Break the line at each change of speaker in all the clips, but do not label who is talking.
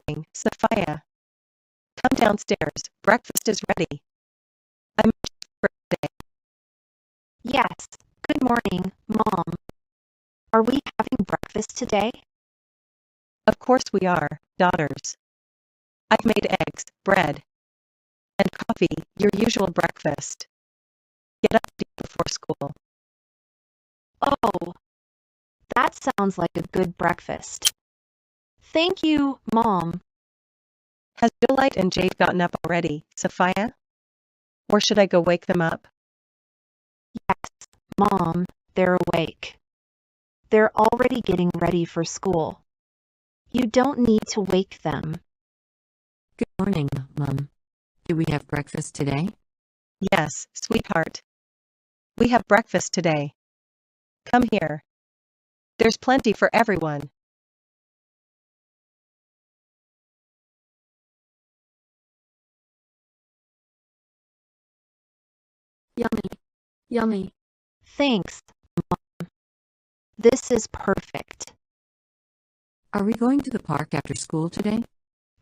morning, Sophia. Come downstairs, breakfast is ready. I'm for today.
Yes, good morning, Mom. Are we having breakfast today?
Of course we are, daughters. I've made eggs, bread, and coffee, your usual breakfast. Get up before school.
Oh, that sounds like a good breakfast. Thank you, Mom.
Has Jolite and Jade gotten up already, Sophia? Or should I go wake them up?
Yes, Mom, they're awake. They're already getting ready for school. You don't need to wake them.
Good morning, Mum. Do we have breakfast today?
Yes, sweetheart. We have breakfast today. Come here. There's plenty for everyone.
Yummy. Yummy.
Thanks, Mom. This is perfect.
Are we going to the park after school today?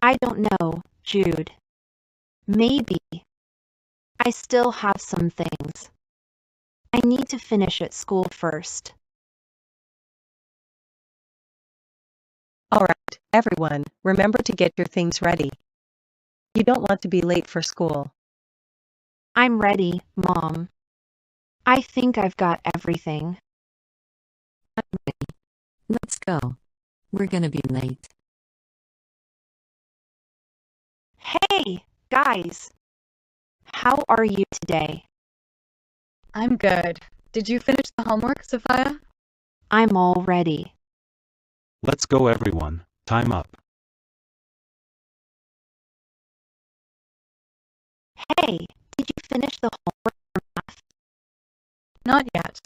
I don't know, Jude. Maybe. I still have some things. I need to finish at school first.
Alright, everyone, remember to get your things ready. You don't want to be late for school.
I'm ready, Mom. I think I've got everything.
I'm ready. Let's go. We're gonna be late.
Hey, guys. How are you today?
I'm good. Did you finish the homework, Sophia?
I'm all ready.
Let's go, everyone. Time up.
Hey, did you finish the homework for math?
Not yet.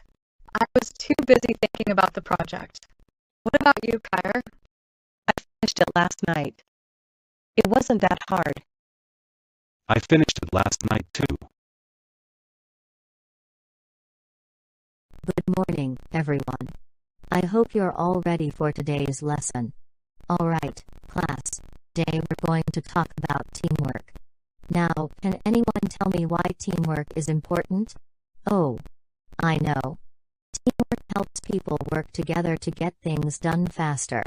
I was too busy thinking about the project. What about you, Kyra?
I finished it last night. It wasn't that hard.
I finished it last night too.
Good morning, everyone. I hope you're all ready for today's lesson. Alright, class. Today we're going to talk about teamwork. Now, can anyone tell me why teamwork is important? Oh, I know. Teamwork helps people work together to get things done faster.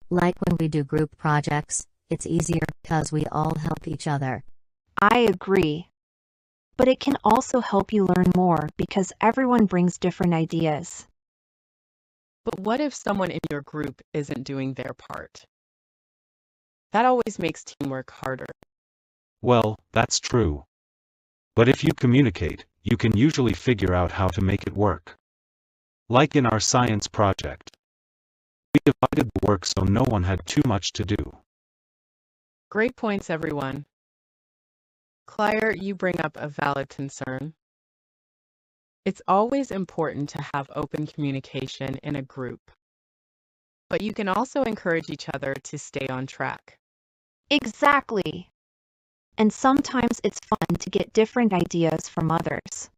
Like when we do group projects, it's easier because we all help each other.
I agree. But it can also help you learn more because everyone brings different ideas.
But what if someone in your group isn't doing their part? That always makes teamwork harder.
Well, that's true. But if you communicate, you can usually figure out how to make it work. Like in our science project. We divided the work so no one had too much to do.
Great points, everyone. Claire, you bring up a valid concern. It's always important to have open communication in a group. But you can also encourage each other to stay on track.
Exactly. And sometimes it's fun to get different ideas from others.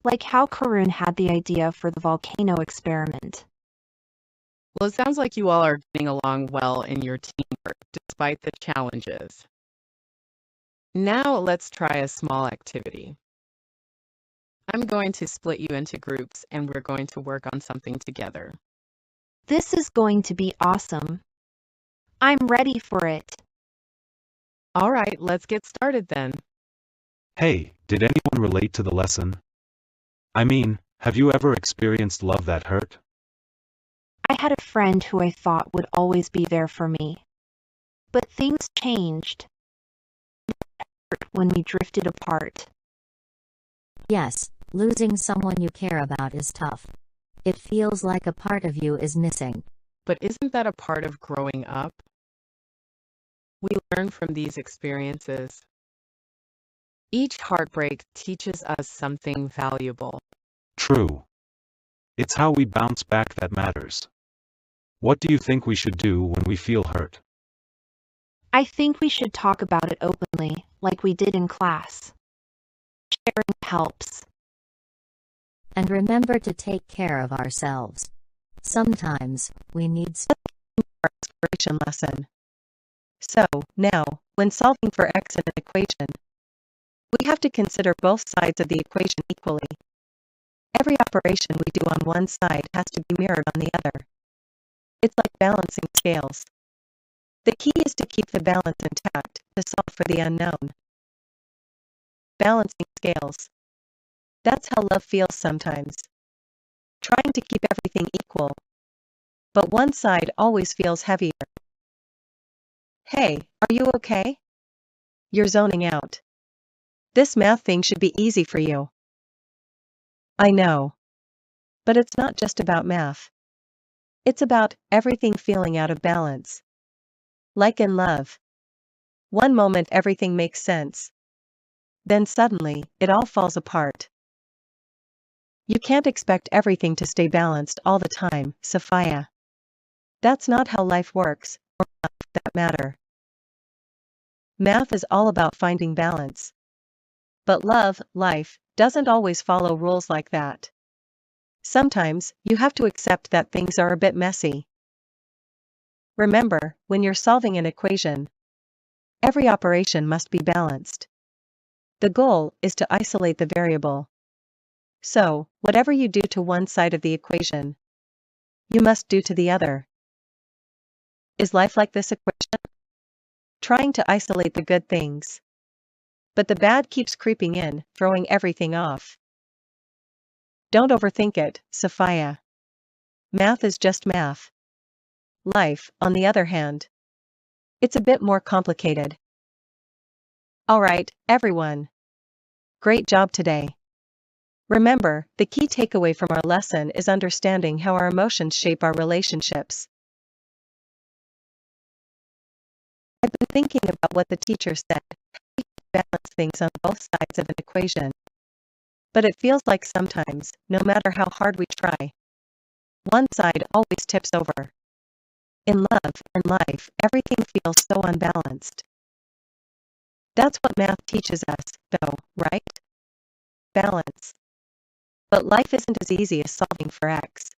Like how Karun had the idea for the volcano experiment.
Well, it sounds like you all are getting along well in your teamwork, despite the challenges. Now let's try a small activity. I'm going to split you into groups and we're going to work on something together.
This is going to be awesome. I'm ready for it.
All right, let's get started then.
Hey, did anyone relate to the lesson? I mean, have you ever experienced love that hurt?
I had a friend who I thought would always be there for me. But things changed. It hurt when we drifted apart.
Yes, losing someone you care about is tough. It feels like a part of you is missing.
But isn't that a part of growing up? We learn from these experiences. Each heartbreak teaches us something valuable.
True. It's how we bounce back that matters. What do you think we should do when we feel hurt?
I think we should talk about it openly, like we did in class. Sharing helps.
And remember to take care of ourselves. Sometimes, we need
Our inspiration lesson. So, now, when solving for x in an equation, we have to consider both sides of the equation equally. Every operation we do on one side has to be mirrored on the other. It's like balancing scales. The key is to keep the balance intact to solve for the unknown. Balancing scales. That's how love feels sometimes. Trying to keep everything equal. But one side always feels heavier. Hey, are you okay? You're zoning out. This math thing should be easy for you. I know. But it's not just about math. It's about everything feeling out of balance. Like in love. One moment everything makes sense. Then suddenly, it all falls apart. You can't expect everything to stay balanced all the time, Sophia. That's not how life works, or math, for that matter. Math is all about finding balance. But love, life, doesn't always follow rules like that. Sometimes, you have to accept that things are a bit messy. Remember, when you're solving an equation, every operation must be balanced. The goal is to isolate the variable. So, whatever you do to one side of the equation, you must do to the other. Is life like this equation? Trying to isolate the good things. But the bad keeps creeping in, throwing everything off. Don't overthink it, Sophia. Math is just math. Life, on the other hand, it's a bit more complicated. Alright, everyone. Great job today. Remember, the key takeaway from our lesson is understanding how our emotions shape our relationships. I've been thinking about what the teacher said. We can balance things on both sides of an equation. But it feels like sometimes, no matter how hard we try, one side always tips over. In love and life, everything feels so unbalanced. That's what math teaches us, though, right? Balance. But life isn't as easy as solving for x.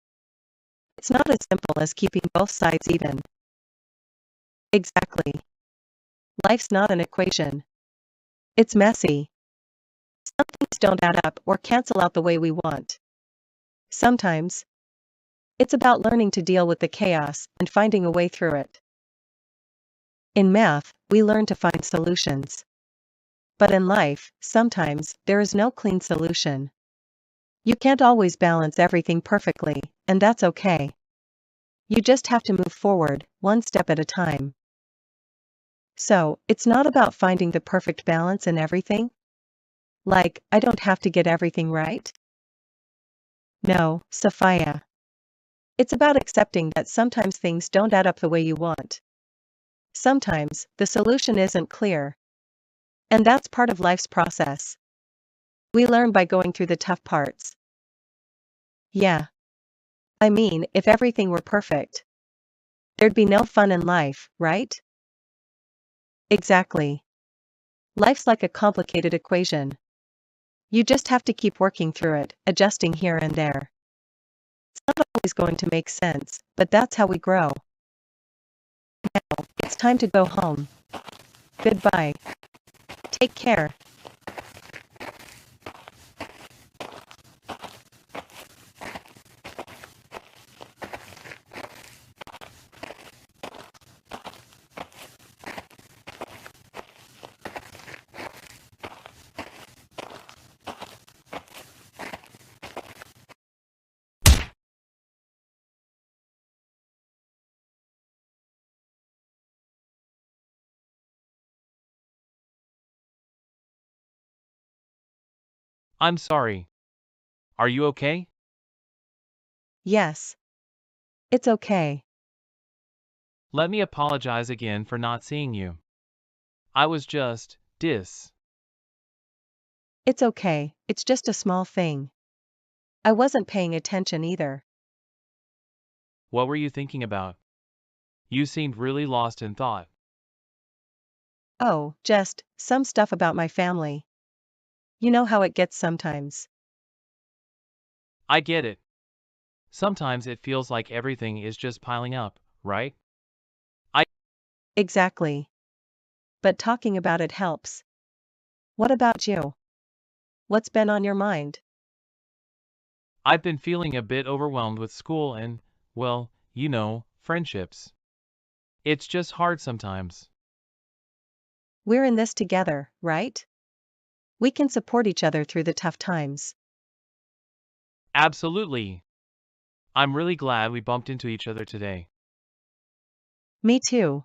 It's not as simple as keeping both sides even. Exactly. Life's not an equation. It's messy. Some things don't add up or cancel out the way we want. Sometimes, it's about learning to deal with the chaos and finding a way through it. In math, we learn to find solutions. But in life, sometimes, there is no clean solution. You can't always balance everything perfectly, and that's okay. You just have to move forward, one step at a time. So, it's not about finding the perfect balance in everything? Like, I don't have to get everything right? No, Sophia. It's about accepting that sometimes things don't add up the way you want. Sometimes, the solution isn't clear. And that's part of life's process. We learn by going through the tough parts. Yeah. I mean, if everything were perfect, there'd be no fun in life, right? Exactly. Life's like a complicated equation. You just have to keep working through it, adjusting here and there. It's not always going to make sense, but that's how we grow. Now, it's time to go home. Goodbye. Take care.
I'm sorry. Are you okay?
Yes. It's okay.
Let me apologize again for not seeing you. I was just
It's okay, it's just a small thing. I wasn't paying attention either.
What were you thinking about? You seemed really lost in thought.
Oh, just some stuff about my family. You know how it gets sometimes.
I get it. Sometimes it feels like everything is just piling up, right?
Exactly. but talking about it helps. What about you? What's been on your mind?
I've been feeling a bit overwhelmed with school and, well, friendships. It's just hard sometimes.
We're in this together, right? We can support each other through the tough times.
Absolutely. I'm really glad we bumped into each other today.
Me too.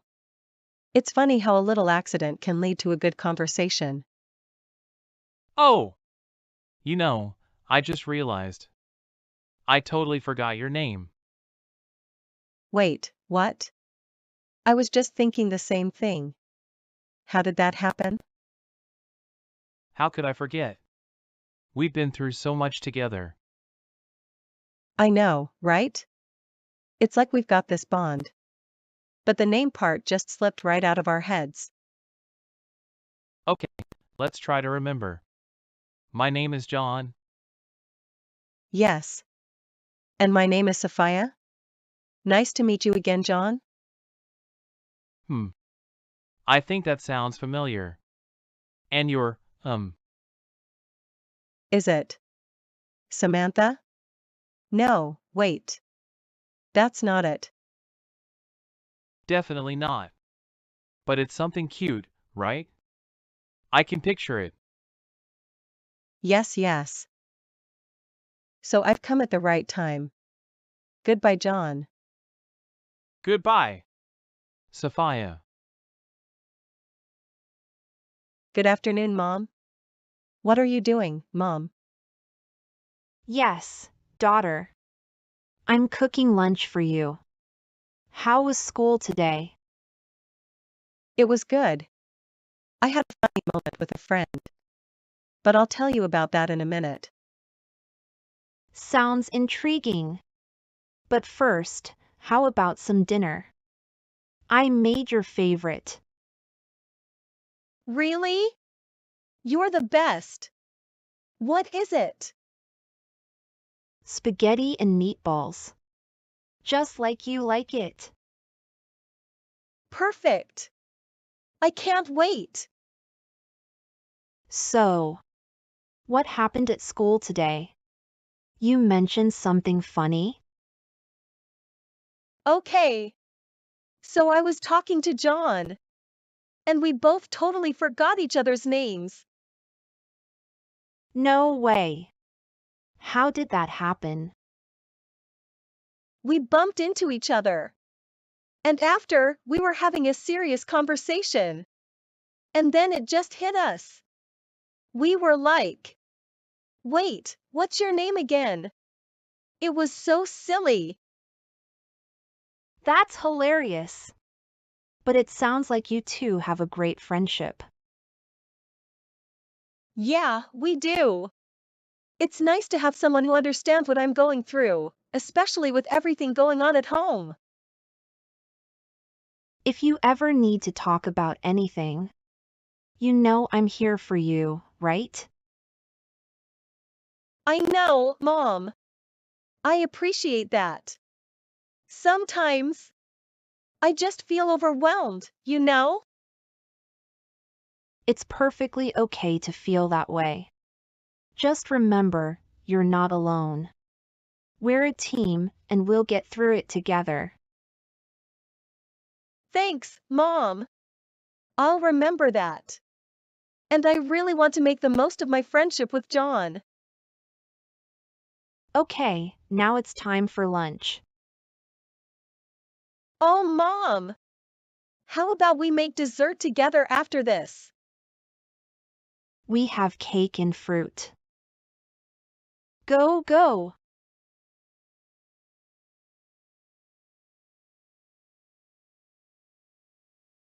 It's funny how a little accident can lead to a good conversation.
Oh! I just realized. I totally forgot your name.
Wait, what? I was just thinking the same thing. How did that happen?
How could I forget? We've been through so much together.
I know, right? It's like we've got this bond. But the name part just slipped right out of our heads.
Okay, let's try to remember. My name is John.
Yes. And my name is Sophia. Nice to meet you again, John.
I think that sounds familiar. And you're,
Is it Samantha? No, wait. That's not it.
definitely not. But it's something cute, right? I can picture it.
Yes, yes. So I've come at the right time. Goodbye, John.
Goodbye, Sophia.
Good afternoon, Mom. What are you doing, Mom?
Yes, daughter. I'm cooking lunch for you. How was school today?
It was good. I had a funny moment with a friend. But I'll tell you about that in a minute.
Sounds intriguing. But first, how about some dinner? I made your favorite.
Really? You're the best. What is it?
Spaghetti and meatballs. Just like you like it.
Perfect. I can't wait.
So, what happened at school today? You mentioned something funny?
Okay. So I was talking to John. And we both totally forgot each other's names.
No way. How did that happen?
We bumped into each other. And after, we were having a serious conversation. And then it just hit us. We were like, wait, what's your name again? It was so silly.
That's hilarious. But it sounds like you two have a great friendship.
Yeah, we do. It's nice to have someone who understands what I'm going through, especially with everything going on at home.
If you ever need to talk about anything, you know I'm here for you, right?
I know, Mom. I appreciate that. Sometimes, I just feel overwhelmed, you know?
It's perfectly okay to feel that way. Just remember, you're not alone. We're a team, and we'll get through it together.
Thanks, Mom. I'll remember that. And I really want to make the most of my friendship with John.
Okay, now it's time for lunch.
Oh, Mom! How about we make dessert together after this?
We have cake and fruit. Go, go!